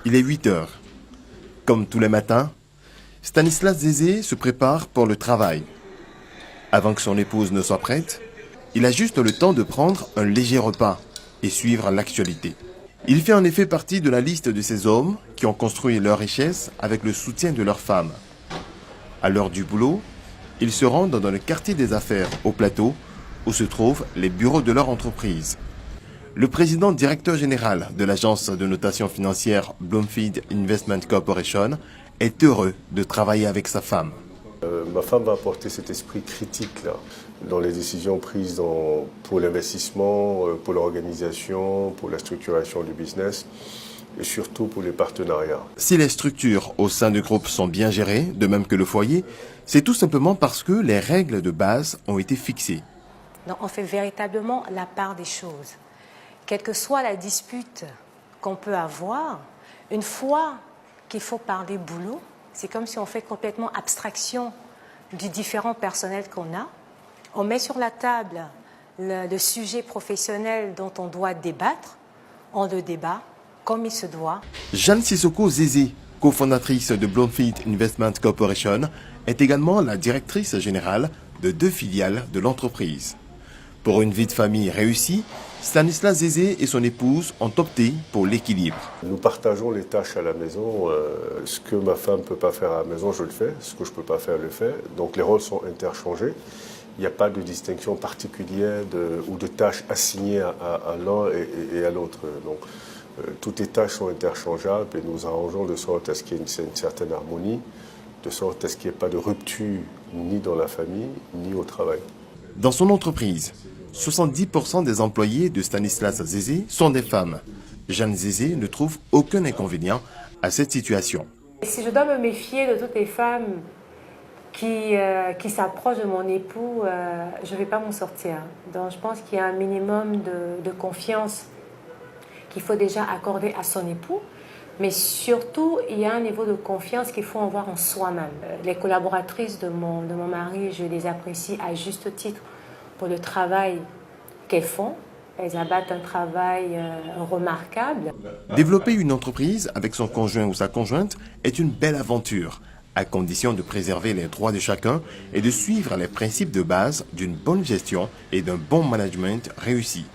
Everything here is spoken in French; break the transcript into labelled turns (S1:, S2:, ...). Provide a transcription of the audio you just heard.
S1: Il est 8 heures. Comme tous les matins, Stanislas Zézé se prépare pour le travail. Avant que son épouse ne soit prête, il a juste le temps de prendre un léger repas et suivre l'actualité. Il fait en effet partie de la liste de ces hommes qui ont construit leur richesse avec le soutien de leurs femmes. À l'heure du boulot, ils se rendent dans le quartier des affaires au plateau où se trouvent les bureaux de leur entreprise. Le président directeur général de l'agence de notation financière Bloomfield Investment Corporation est heureux de travailler avec sa femme.
S2: Ma femme va apporter cet esprit critique là, dans les décisions prises pour l'investissement, pour l'organisation, pour la structuration du business et surtout pour les partenariats.
S1: Si les structures au sein du groupe sont bien gérées, de même que le foyer, c'est tout simplement parce que les règles de base ont été fixées.
S3: Donc on fait véritablement la part des choses. Quelle que soit la dispute qu'on peut avoir, une fois qu'il faut parler boulot, c'est comme si on fait complètement abstraction du différent personnel qu'on a. On met sur la table le sujet professionnel dont on doit débattre, on le débat comme il se doit.
S1: Jeanne Sissoko Zézé, cofondatrice de Bloomfield Investment Corporation, est également la directrice générale de 2 filiales de l'entreprise. Pour une vie de famille réussie, Stanislas Zézé et son épouse ont opté pour l'équilibre.
S2: Nous partageons les tâches à la maison. Ce que ma femme ne peut pas faire à la maison, je le fais. Ce que je ne peux pas faire, je le fais. Donc les rôles sont interchangés. Il n'y a pas de distinction particulière ou de tâches assignées à l'un et à l'autre. Donc toutes les tâches sont interchangeables et nous arrangeons de sorte à ce qu'il y ait une certaine harmonie, de sorte à ce qu'il n'y ait pas de rupture ni dans la famille, ni au travail.
S1: Dans son entreprise, 70% des employés de Stanislas Zézé sont des femmes. Jeanne Zézé ne trouve aucun inconvénient à cette situation.
S3: Si je dois me méfier de toutes les femmes qui s'approchent de mon époux, je ne vais pas m'en sortir. Donc je pense qu'il y a un minimum de confiance qu'il faut déjà accorder à son époux. Mais surtout, il y a un niveau de confiance qu'il faut avoir en soi-même. Les collaboratrices de mon mari, je les apprécie à juste titre pour le travail qu'elles font. Elles abattent un travail remarquable.
S1: Développer une entreprise avec son conjoint ou sa conjointe est une belle aventure, à condition de préserver les droits de chacun et de suivre les principes de base d'une bonne gestion et d'un bon management réussi.